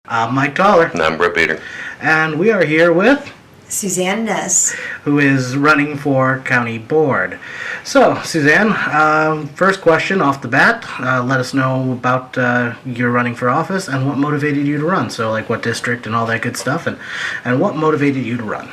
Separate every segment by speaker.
Speaker 1: I'm Mike Toller.
Speaker 2: And I'm Brett Bader.
Speaker 1: And we are here with
Speaker 3: Suzanne Ness,
Speaker 1: who is running for county board. So, Suzanne, first question off the bat. Let us know about your running for office and what motivated you to run. So, like what district and all that good stuff, and what motivated you to run.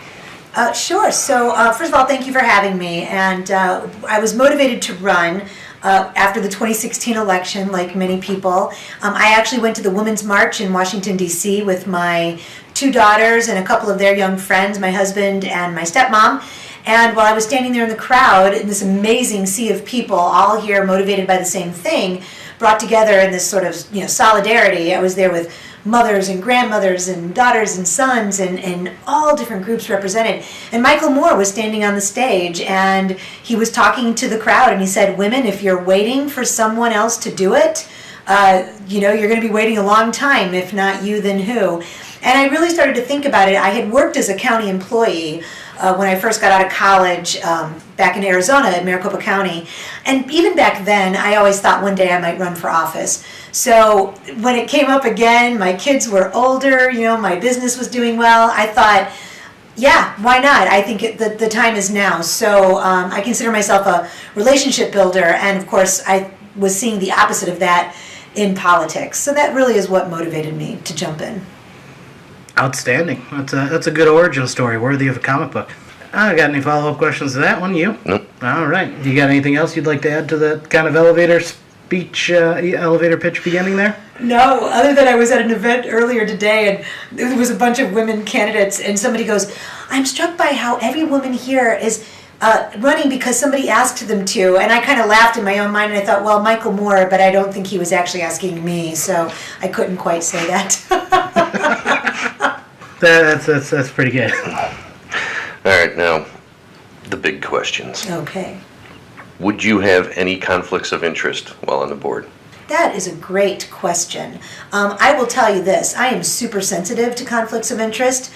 Speaker 3: Sure. So, first of all, thank you for having me. And I was motivated to run after the 2016 election, like many people. I actually went to the Women's March in Washington, D.C. with my two daughters and a couple of their young friends, my husband and my stepmom. And while I was standing there in the crowd, in this amazing sea of people, all here motivated by the same thing, brought together in this sort of solidarity. I was there with mothers and grandmothers and daughters and sons and all different groups represented. And Michael Moore was standing on the stage and he was talking to the crowd and he said, women, if you're waiting for someone else to do it, you're going to be waiting a long time. If not you, then who? And I really started to think about it. I had worked as a county employee when I first got out of college back in Arizona in Maricopa County. And even back then, I always thought one day I might run for office. So when it came up again, my kids were older, my business was doing well. I thought, yeah, why not? I think the time is now. So I consider myself a relationship builder. And of course, I was seeing the opposite of that in politics. So that really is what motivated me to jump in.
Speaker 1: Outstanding. That's a good origin story, worthy of a comic book. Got any follow-up questions to that one? You?
Speaker 2: Nope.
Speaker 1: All right. You got anything else you'd like to add to that kind of elevator pitch beginning there?
Speaker 3: No, other than I was at an event earlier today and there was a bunch of women candidates and somebody goes, I'm struck by how every woman here is running because somebody asked them to, and I kind of laughed in my own mind and I thought, well, Michael Moore, but I don't think he was actually asking me, so I couldn't quite say that.
Speaker 1: That's pretty good.
Speaker 2: All right, now, the big questions.
Speaker 3: Okay.
Speaker 2: Would you have any conflicts of interest while on the board?
Speaker 3: That is a great question. I will tell you this. I am super sensitive to conflicts of interest.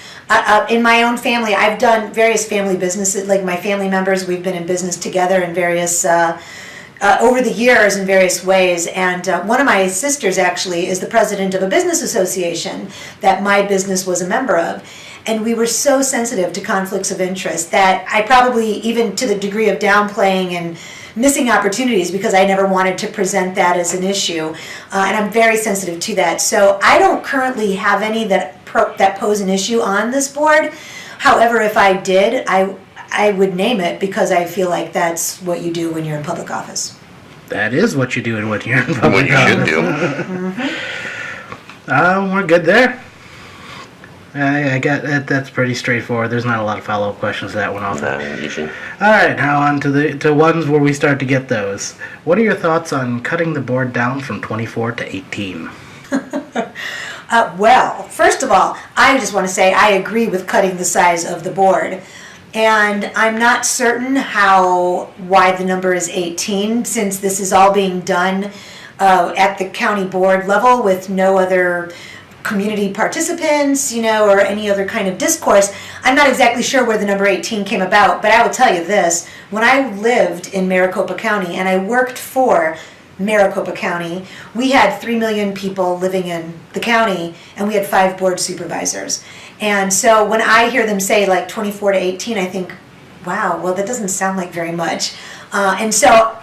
Speaker 3: In my own family, I've done various family businesses, like my family members, we've been in business together in various, over the years in various ways. And one of my sisters actually is the president of a business association that my business was a member of. And we were so sensitive to conflicts of interest that I probably, even to the degree of downplaying and missing opportunities, because I never wanted to present that as an issue. And I'm very sensitive to that. So I don't currently have any that pose an issue on this board. However, if I did, I would name it because I feel like that's what you do when you're in public office.
Speaker 1: That is what you do when you're in public office.
Speaker 2: What you should do.
Speaker 3: Mm-hmm.
Speaker 1: We're good there. I get it. That's pretty straightforward. There's not a lot of follow-up questions to that one.
Speaker 2: Easy.
Speaker 1: All right, now on to ones where we start to get those. What are your thoughts on cutting the board down from 24 to 18?
Speaker 3: Well, first of all, I just want to say I agree with cutting the size of the board. And I'm not certain why the number is 18, since this is all being done at the county board level with no other community participants, or any other kind of discourse. I'm not exactly sure where the number 18 came about, but I will tell you this. When I lived in Maricopa County and I worked for Maricopa County, we had 3 million people living in the county and we had 5 board supervisors. And so when I hear them say like 24 to 18, I think, wow, well, that doesn't sound like very much. And so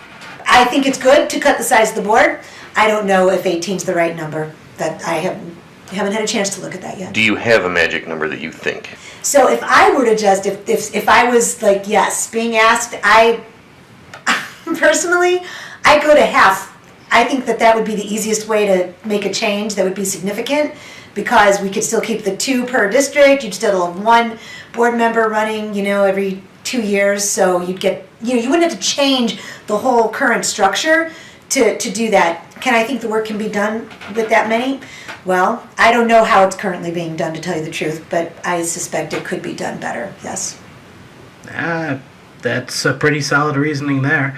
Speaker 3: I think it's good to cut the size of the board. I don't know if 18 is the right number. That I haven't had a chance to look at that yet.
Speaker 2: Do you have a magic number that you think?
Speaker 3: So if I were to just, if I was like, yes, being asked, I personally, I go to half. I think that would be the easiest way to make a change that would be significant, because we could still keep the 2 per district. You'd still have 1 board member running, every 2 years. So you'd get, you wouldn't have to change the whole current structure to do that. Can I think the work can be done with that many? Well, I don't know how it's currently being done, to tell you the truth, but I suspect it could be done better, yes.
Speaker 1: That's a pretty solid reasoning there.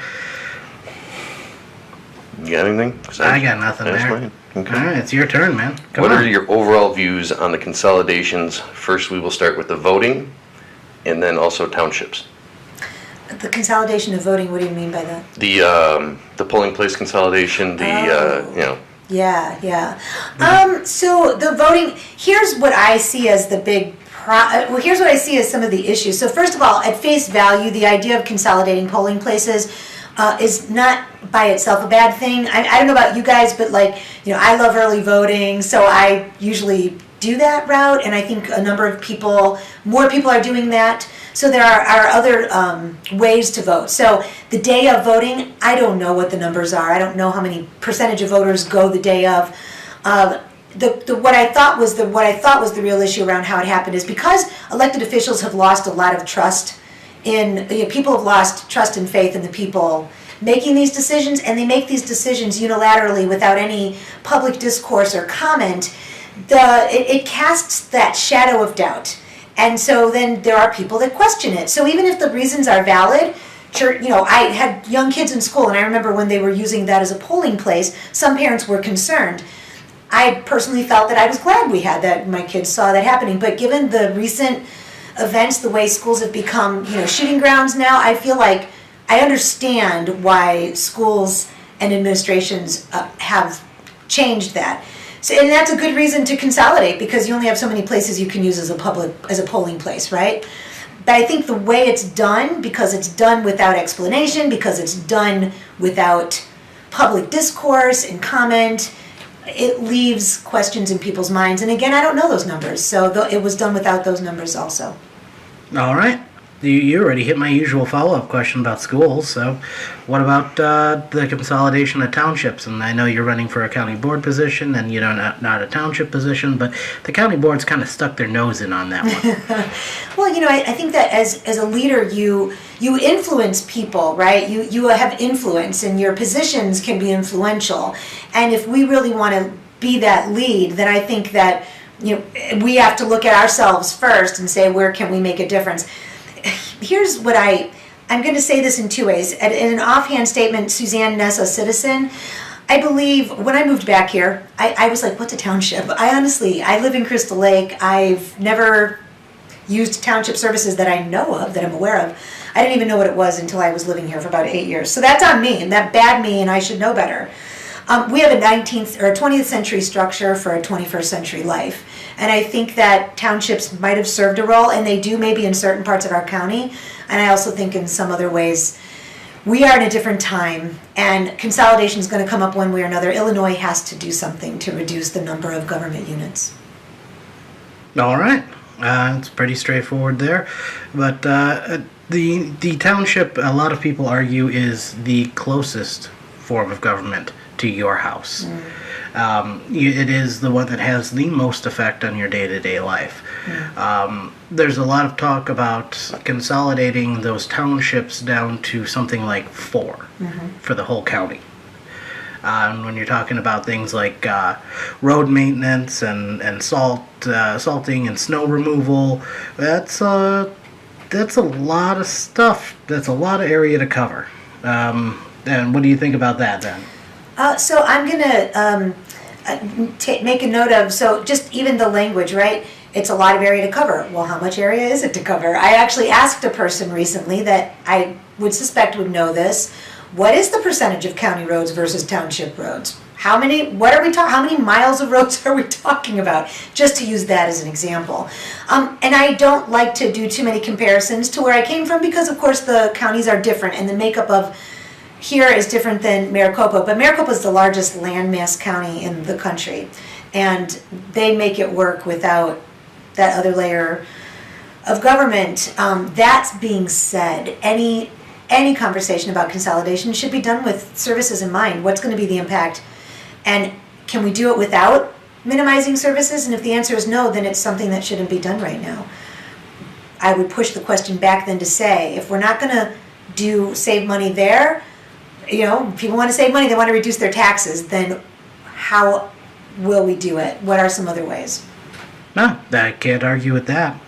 Speaker 2: You got anything?
Speaker 1: I got nothing there.
Speaker 2: Fine. Okay.
Speaker 1: All right, it's your turn, man.
Speaker 2: What are your overall views on the consolidations? First, we will start with the voting, and then also townships.
Speaker 3: The consolidation of voting, what do you mean by that?
Speaker 2: The polling place consolidation,
Speaker 3: Yeah. So the voting, here's what I see as the big here's what I see as some of the issues. So first of all, at face value, the idea of consolidating polling places is not by itself a bad thing. I don't know about you guys, but I love early voting, so I usually do that route, and I think a number of more people are doing that. So there are other ways to vote. So the day of voting, I don't know what the numbers are. I don't know how many percentage of voters go the day of. What I thought was the real issue around how it happened is because elected officials have lost a lot of trust people have lost trust and faith in the people making these decisions, and they make these decisions unilaterally without any public discourse or comment. It casts that shadow of doubt. And so then there are people that question it. So even if the reasons are valid, I had young kids in school, and I remember when they were using that as a polling place, some parents were concerned. I personally felt that I was glad we had that, my kids saw that happening. But given the recent events, the way schools have become, shooting grounds now, I feel like I understand why schools and administrations have changed that. So, and that's a good reason to consolidate, because you only have so many places you can use as a polling place, right? But I think the way it's done, because it's done without explanation, because it's done without public discourse and comment, it leaves questions in people's minds. And again, I don't know those numbers, so it was done without those numbers also.
Speaker 1: All right. You already hit my usual follow-up question about schools, so what about the consolidation of townships? And I know you're running for a county board position, and not a township position, but the county board's kind of stuck their nose in on that one.
Speaker 3: Well, I think that as a leader, you influence people, right? You have influence, and your positions can be influential. And if we really want to be that lead, then I think that we have to look at ourselves first and say, where can we make a difference? Here's what I'm going to say this in two ways. In an offhand statement, Suzanne Ness, a citizen, I believe when I moved back here, I was like, what's a township? I live in Crystal Lake. I've never used township services that I know of, that I'm aware of. I didn't even know what it was until I was living here for about 8 years. So that's on me, and that bad me, and I should know better. We have a 19th or 20th century structure for a 21st century life. And I think that townships might have served a role, and they do maybe in certain parts of our county. And I also think in some other ways, we are in a different time, and consolidation is going to come up one way or another. Illinois has to do something to reduce the number of government units.
Speaker 1: All right. It's pretty straightforward there. But the township, a lot of people argue, is the closest form of government to your house. It is the one that has the most effect on your day-to-day life. There's a lot of talk about consolidating those townships down to something like 4 for the whole county. When you're talking about things like road maintenance and salting and snow removal, that's a lot of stuff. That's a lot of area to cover. And what do you think about that then?
Speaker 3: So I'm going to make a note of, so just even the language, right? It's a lot of area to cover. Well, how much area is it to cover? I actually asked a person recently that I would suspect would know this. What is the percentage of county roads versus township roads? How many miles of roads are we talking about? Just to use that as an example. And I don't like to do too many comparisons to where I came from, because of course the counties are different, and the makeup of here is different than Maricopa, but Maricopa is the largest landmass county in the country, and they make it work without that other layer of government. That being said, any conversation about consolidation should be done with services in mind. What's going to be the impact, and can we do it without minimizing services? And if the answer is no, then it's something that shouldn't be done right now. I would push the question back then to say, if we're not going to save money there, people want to save money, they want to reduce their taxes, then how will we do it? What are some other ways?
Speaker 1: No, I can't argue with that.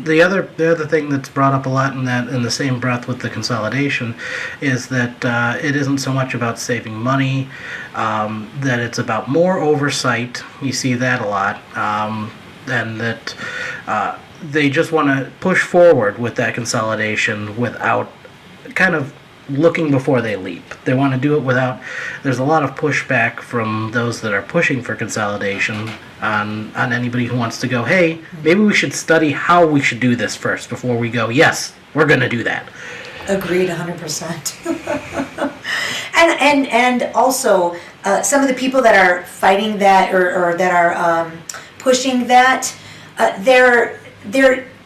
Speaker 1: The other thing that's brought up a lot in the same breath with the consolidation is that it isn't so much about saving money, that it's about more oversight. You see that a lot, and that they just want to push forward with that consolidation without kind of looking before they leap. They want to do it without. There's a lot of pushback from those that are pushing for consolidation on anybody who wants to go, hey, maybe we should study how we should do this first before we go, yes, we're going to do that.
Speaker 3: Agreed, 100%. and also some of the people that are fighting that or that are pushing that,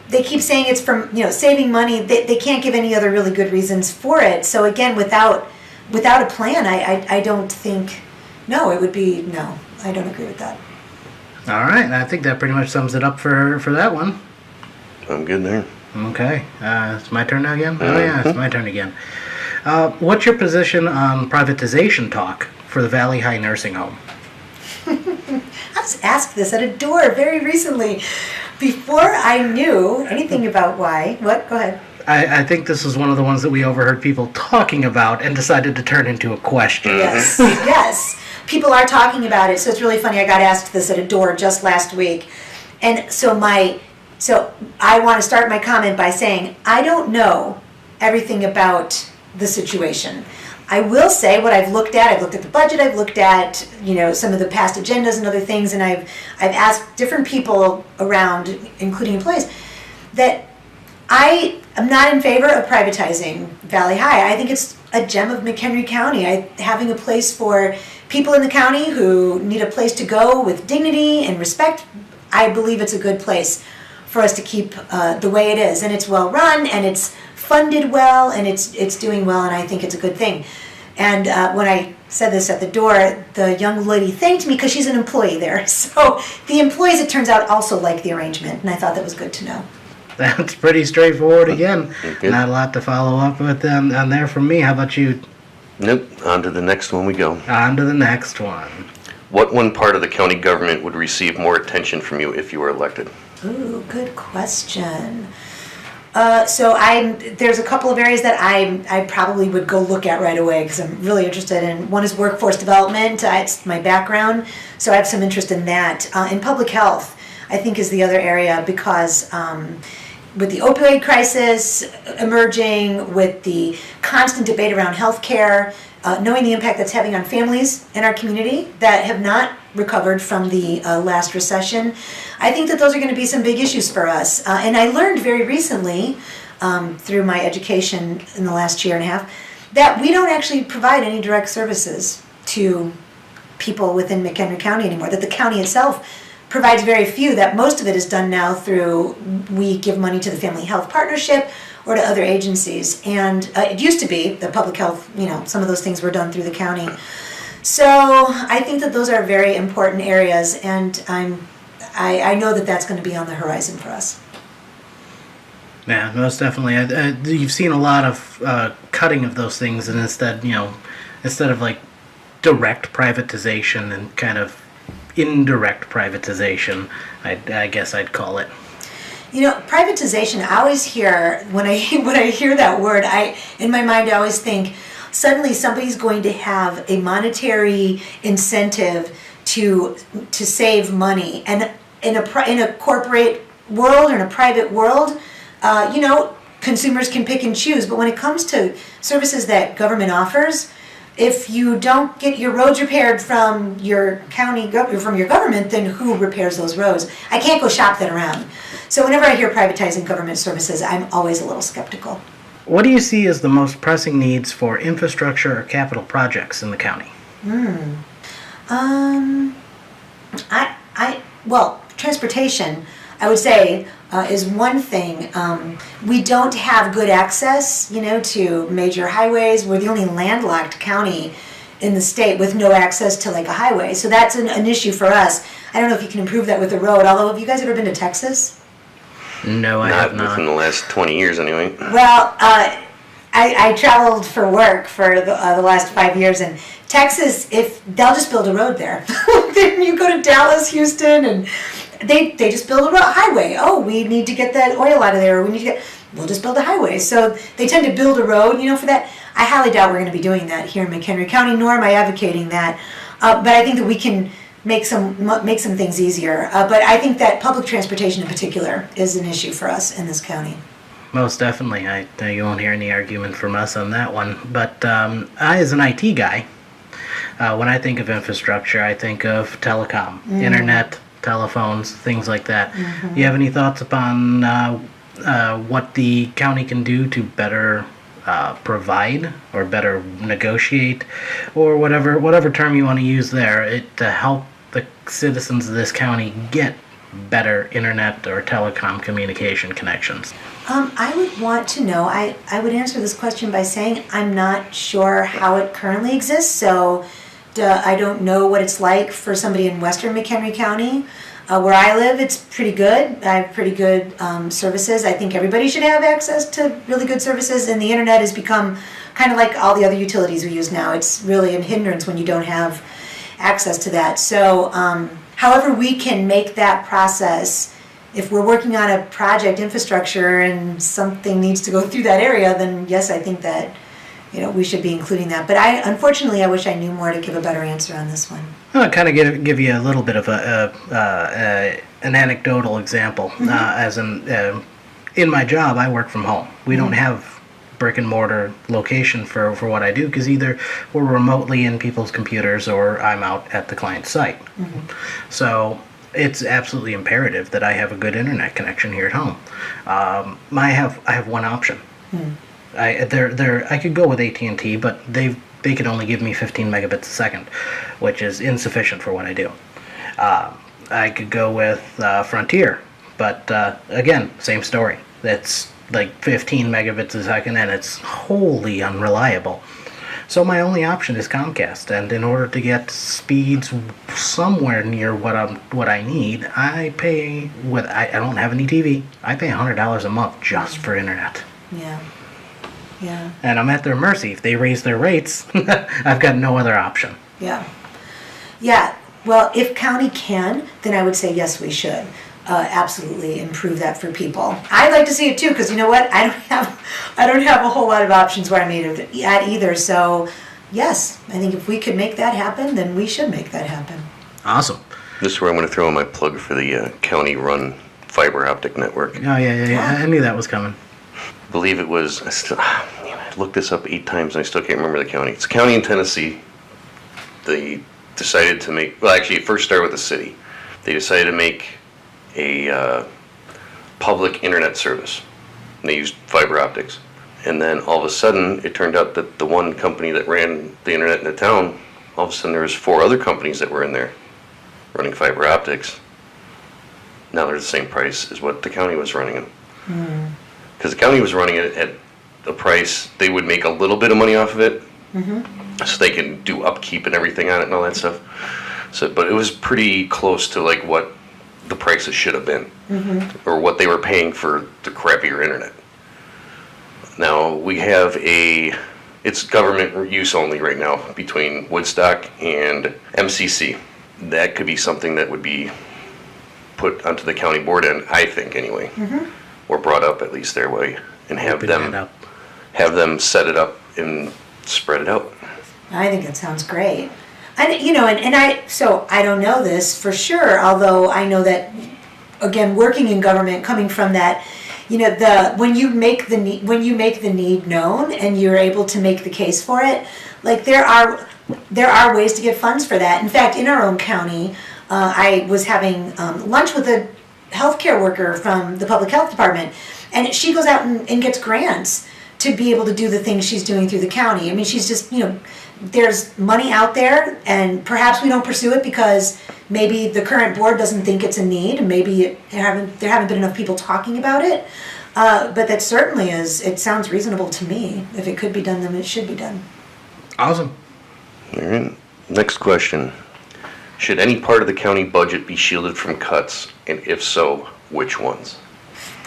Speaker 3: they keep saying it's from saving money. They can't give any other really good reasons for it. So again, without a plan, I don't think it would be no. I don't agree with that.
Speaker 1: All right, I think that pretty much sums it up for that one.
Speaker 2: I'm good there.
Speaker 1: Okay, it's my turn now again? Oh yeah, it's my turn again. What's your position on privatization talk for the Valley High Nursing Home?
Speaker 3: I was asked this at a door very recently before I knew anything about why. What? Go ahead.
Speaker 1: I think this is one of the ones that we overheard people talking about and decided to turn into a question.
Speaker 3: Yes, yes. People are talking about it, so it's really funny. I got asked this at a door just last week. And so I want to start my comment by saying I don't know everything about the situation. I will say what I've looked at. I've looked at the budget. I've looked at some of the past agendas and other things, and I've asked different people around, including employees, that I am not in favor of privatizing Valley High. I think it's a gem of McHenry County. Having a place for people in the county who need a place to go with dignity and respect. I believe it's a good place for us to keep the way it is, and it's well run, and it's funded well, and it's doing well, and I think it's a good thing. And when I said this at the door, the young lady thanked me because she's an employee there. So the employees, it turns out, also like the arrangement, and I thought that was good to know.
Speaker 1: That's pretty straightforward again.
Speaker 2: Okay.
Speaker 1: Not a lot to follow up with on there from me. How about you?
Speaker 2: Nope. On to the next one we go.
Speaker 1: On to the next one.
Speaker 2: What one part of the county government would receive more attention from you if you were elected?
Speaker 3: Ooh, good question. There's a couple of areas that I probably would go look at right away because I'm really interested in. One is workforce development. It's my background, so I have some interest in that. In public health, I think is the other area because with the opioid crisis emerging, with the constant debate around healthcare, knowing the impact that's having on families in our community that have not recovered from the last recession, I think that those are going to be some big issues for us. And I learned very recently, through my education in the last year and a half, that we don't actually provide any direct services to people within McHenry County anymore, that the county itself provides very few, that most of it is done now through, we give money to the Family Health Partnership or to other agencies. And it used to be the public health, some of those things were done through the county. So I think that those are very important areas, and I know that that's going to be on the horizon for us.
Speaker 1: Yeah, most definitely. You've seen a lot of cutting of those things, and instead of like direct privatization and kind of indirect privatization, I guess I'd call it.
Speaker 3: Privatization, I always hear, when I hear that word, in my mind I always think suddenly somebody's going to have a monetary incentive to save money. And in a corporate world or in a private world, consumers can pick and choose. But when it comes to services that government offers, if you don't get your roads repaired from your county, from your government, then who repairs those roads? I can't go shop that around. So whenever I hear privatizing government services, I'm always a little skeptical. What
Speaker 1: do you see as the most pressing needs for infrastructure or capital projects in the county?
Speaker 3: Well, transportation, I would say, is one thing. We don't have good access, to major highways. We're the only landlocked county in the state with no access to like a highway. So that's an issue for us. I don't know if you can improve that with the road. Although, have you guys ever been to Texas?
Speaker 1: No, I have not.
Speaker 2: Not within the last 20 years, anyway.
Speaker 3: Well, I traveled for work for the last 5 years, and Texas, if they'll just build a road there. Then you go to Dallas, Houston, and they just build a highway. Oh, we need to get that oil out of there. We'll just build a highway. So they tend to build a road, for that. I highly doubt we're going to be doing that here in McHenry County, nor am I advocating that. But I think that we can make some things easier. But I think that public transportation in particular is an issue for us in this county.
Speaker 1: most definitely. You won't hear any argument from us on that one. But I, as an IT guy, when I think of infrastructure, I think of telecom, internet, telephones, things like that. You have any thoughts upon what the county can do to better provide or better negotiate, or whatever term you want to use there, to help the citizens of this county get better internet or telecom communication connections?
Speaker 3: I would want to know, I would answer this question by saying I'm not sure how it currently exists, so I don't know what it's like for somebody in western McHenry County. Where I live, it's pretty good. I have pretty good services. I think everybody should have access to really good services, and the internet has become kind of like all the other utilities we use now. It's really a hindrance when you don't have access to that. So however we can make that process, if we're working on a project infrastructure and something needs to go through that area, then yes, I think that we should be including that. But unfortunately, I wish I knew more to give a better answer on this one.
Speaker 1: I'll kind of give you a little bit of an anecdotal example. As in my job, I work from home. We don't have brick and mortar location for what I do, because either we're remotely in people's computers or I'm out at the client site. So it's absolutely imperative that I have a good internet connection here at home. I have one option. I could go with AT&T, but they could only give me 15 megabits a second, which is insufficient for what I do. I could go with Frontier, but again, same story. It's like 15 megabits a second, and it's wholly unreliable. So my only option is Comcast, and in order to get speeds somewhere near what I need, I pay I don't have any TV. I pay $100 a month just for internet.
Speaker 3: Yeah.
Speaker 1: And I'm at their mercy. If they raise their rates, I've got no other option.
Speaker 3: Yeah. Well, if county can, then I would say yes, we should absolutely improve that for people. I'd like to see it too, because you know what? I don't have a whole lot of options where I'm at either. So yes, I think if we could make that happen, then we should make that happen.
Speaker 1: Awesome.
Speaker 2: This is where I'm going to throw in my plug for the county-run fiber optic network.
Speaker 1: Oh yeah. I knew that was coming.
Speaker 2: I believe it was, I looked this up 8 times and I still can't remember the county. It's a county in Tennessee. They decided to make, well actually it first started with the city. They decided to make a public internet service. And they used fiber optics. And then all of a sudden it turned out that the one company that ran the internet in the town, all of a sudden there was 4 other companies that were in there running fiber optics. Now they're the same price as what the county was running them. Because the county was running it at a price, they would make a little bit of money off of it, so they can do upkeep and everything on it and all that stuff. So, but it was pretty close to like what the prices should have been, or what they were paying for the crappier internet. Now we have it's government use only right now between Woodstock and MCC. That could be something that would be put onto the county board end, I think anyway. Or brought up at least their way, and have them set it up and spread it out.
Speaker 3: I think that sounds great. And I don't know this for sure, although I know that, again, working in government, coming from that, when you make the need known and you're able to make the case for it, like there are ways to get funds for that. In fact, in our own county, I was having lunch with a healthcare worker from the public health department, and she goes out and gets grants to be able to do the things she's doing through the county. I mean, she's just, there's money out there, and perhaps we don't pursue it because maybe the current board doesn't think it's a need, and maybe there haven't been enough people talking about it. But that certainly it sounds reasonable to me. If it could be done, then it should be done.
Speaker 1: Awesome.
Speaker 2: All right. Next question. Should any part of the county budget be shielded from cuts, and if so, which ones?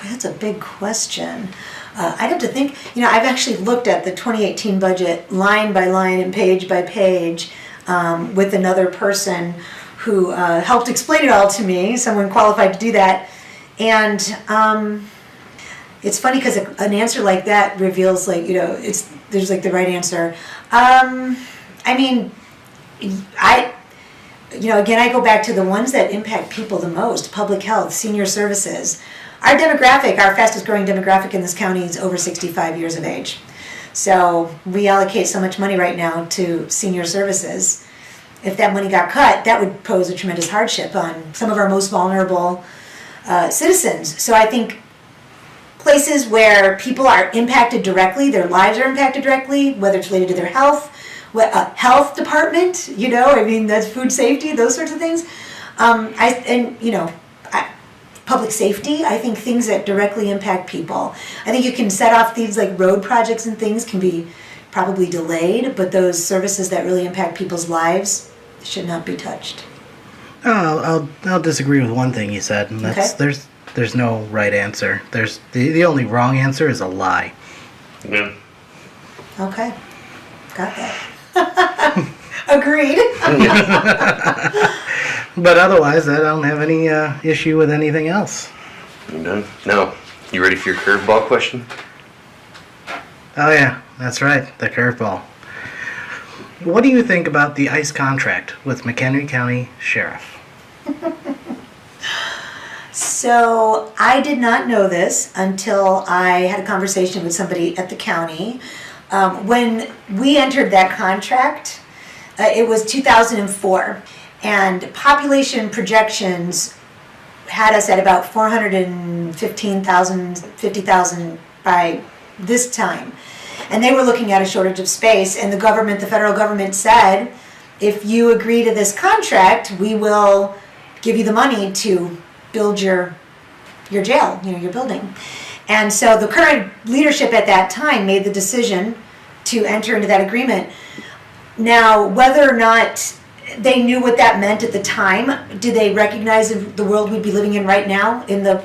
Speaker 3: That's a big question. I'd have to think, I've actually looked at the 2018 budget line by line and page by page with another person who helped explain it all to me, someone qualified to do that. And it's funny because an answer like that reveals there's like the right answer. again, I go back to the ones that impact people the most: public health, senior services. Our demographic, our fastest growing demographic in this county is over 65 years of age. So we allocate so much money right now to senior services. If that money got cut, that would pose a tremendous hardship on some of our most vulnerable citizens. So I think places where people are impacted directly, their lives are impacted directly, whether it's related to their health, health department, that's food safety, those sorts of things. Public safety, I think things that directly impact people. I think you can set off things like road projects and things can be probably delayed, but those services that really impact people's lives should not be touched.
Speaker 1: I'll disagree with one thing you said, and that's there's no right answer. There's the only wrong answer is a lie.
Speaker 2: Yeah.
Speaker 3: Okay, got that. Agreed.
Speaker 1: But otherwise, I don't have any issue with anything else.
Speaker 2: You done? Now, you ready for your curveball question?
Speaker 1: Oh yeah, that's right, the curveball. What do you think about the ICE contract with Mchenry County Sheriff?
Speaker 3: So I did not know this until I had a conversation with somebody at the county. When we entered that contract, it was 2004, and population projections had us at about 415,000, 50,000 by this time. And they were looking at a shortage of space, and the federal government said, if you agree to this contract, we will give you the money to build your jail, your building. And so the current leadership at that time made the decision to enter into that agreement. Now, whether or not they knew what that meant at the time, do they recognize the world we'd be living in right now, in the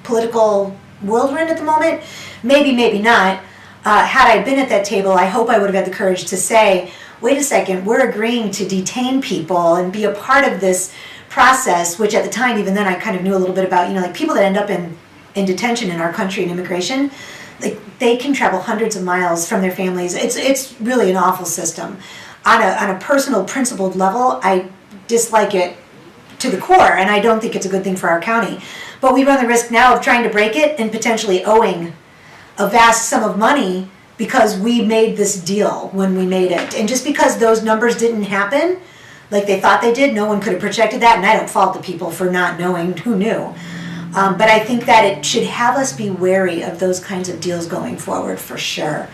Speaker 3: political world we're in at the moment? Maybe, maybe not. Had I been at that table, I hope I would have had the courage to say, wait a second, we're agreeing to detain people and be a part of this process, which at the time, even then, I kind of knew a little bit about, like people that end up in detention in our country and immigration, like they can travel hundreds of miles from their families. It's really an awful system. On a personal, principled level, I dislike it to the core, and I don't think it's a good thing for our county. But we run the risk now of trying to break it and potentially owing a vast sum of money because we made this deal when we made it. And just because those numbers didn't happen like they thought they did, no one could have projected that, and I don't fault the people for not knowing. Who knew? But I think that it should have us be wary of those kinds of deals going forward for sure.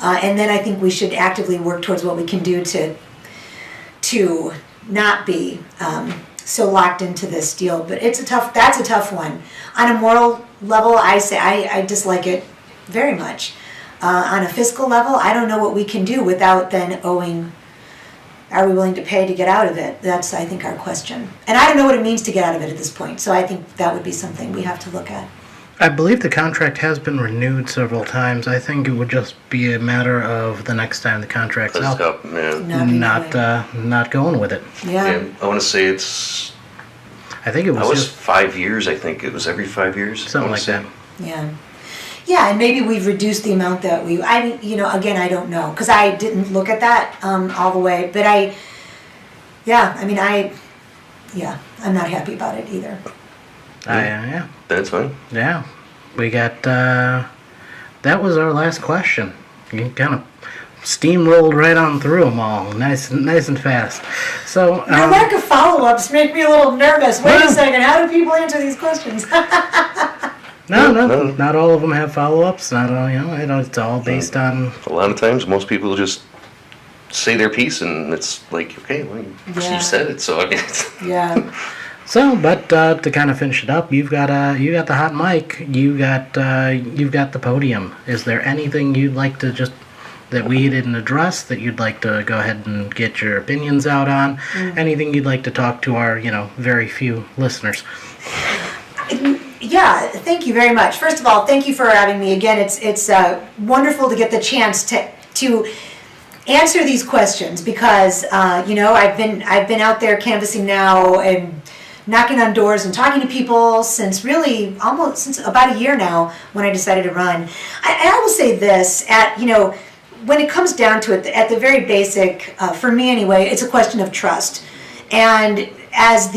Speaker 3: And then I think we should actively work towards what we can do to not be so locked into this deal. But that's a tough one. On a moral level, I dislike it very much. On a fiscal level, I don't know what we can do without then owing. Are we willing to pay to get out of it? That's, I think, our question. And I don't know what it means to get out of it at this point. So I think that would be something we have to look at.
Speaker 1: I believe the contract has been renewed several times. I think it would just be a matter of the next time the contract's up, not going with it.
Speaker 3: Yeah.
Speaker 2: I want to say it's.
Speaker 1: I think it was.
Speaker 2: I was
Speaker 1: just
Speaker 2: 5 years. I think it was every 5 years.
Speaker 1: Something like that.
Speaker 3: Yeah. Yeah, and maybe we've reduced the amount that again, I don't know, because I didn't look at that all the way, but I'm not happy about it either.
Speaker 1: Yeah.
Speaker 2: That's fine.
Speaker 1: Yeah. We got, that was our last question. You kind of steamrolled right on through them all, nice and fast. So
Speaker 3: Your lack of follow-ups make me a little nervous. Wait a second, how do people answer these questions?
Speaker 1: No, not all of them have follow-ups. Not all, it's all based on.
Speaker 2: A lot of times, most people just say their piece, and it's like, okay, well, you said it, so I mean.
Speaker 3: Yeah.
Speaker 1: So, but to kind of finish it up, you got the hot mic. You've got the podium. Is there anything you'd like to that we didn't address that you'd like to go ahead and get your opinions out on? Anything you'd like to talk to our very few listeners?
Speaker 3: Yeah, thank you very much. First of all, thank you for having me again. It's wonderful to get the chance to answer these questions because I've been out there canvassing now and knocking on doors and talking to people since about a year now when I decided to run. I will say this when it comes down to it, at the very basic, for me anyway, it's a question of trust. And as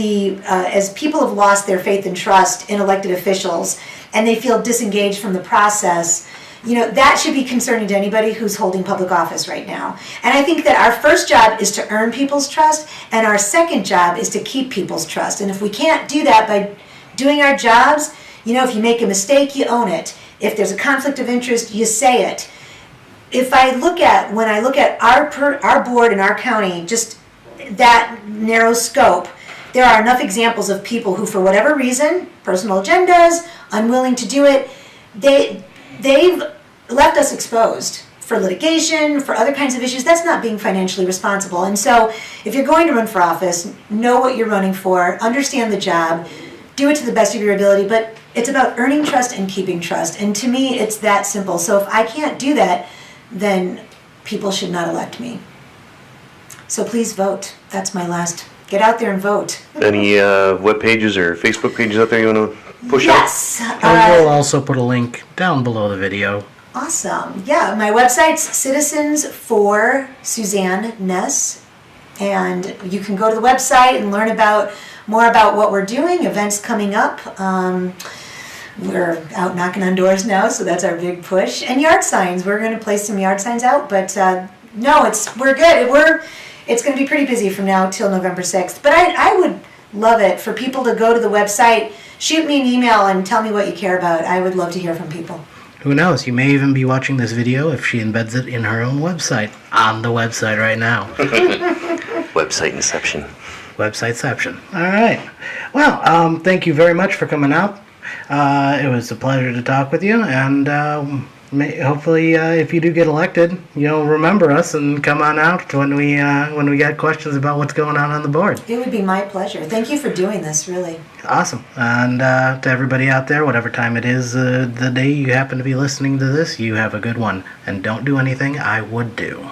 Speaker 3: people have lost their faith and trust in elected officials, and they feel disengaged from the process, that should be concerning to anybody who's holding public office right now. And I think that our first job is to earn people's trust, and our second job is to keep people's trust. And if we can't do that by doing our jobs, if you make a mistake, you own it. If there's a conflict of interest, you say it. When I look at our board and our county, just that narrow scope, there are enough examples of people who, for whatever reason, personal agendas, unwilling to do it, they've left us exposed for litigation, for other kinds of issues. That's not being financially responsible. And so if you're going to run for office, know what you're running for, understand the job, do it to the best of your ability, but it's about earning trust and keeping trust. And to me, it's that simple. So if I can't do that, then people should not elect me. So please vote. That's my last. Get out there and vote.
Speaker 2: Any web pages or Facebook pages out there you want to push out?
Speaker 3: Yes.
Speaker 1: And we'll also put a link down below the video.
Speaker 3: Awesome. Yeah, my website's Citizens for Suzanne Ness. And you can go to the website and learn more about what we're doing, events coming up. We're out knocking on doors now, so that's our big push. And yard signs. We're going to place some yard signs out, but we're good. It's going to be pretty busy from now till November 6th. But I would love it for people to go to the website, shoot me an email, and tell me what you care about. I would love to hear from people.
Speaker 1: Who knows? You may even be watching this video if she embeds it in her own website, on the website right now.
Speaker 2: Website inception.
Speaker 1: Websiteception. All right. Well, thank you very much for coming out. It was a pleasure to talk with you, and hopefully, if you do get elected, you'll remember us and come on out when we got questions about what's going on the board.
Speaker 3: It would be my pleasure. Thank you for doing this, really.
Speaker 1: Awesome. And to everybody out there, whatever time it is, the day you happen to be listening to this, you have a good one. And don't do anything I would do.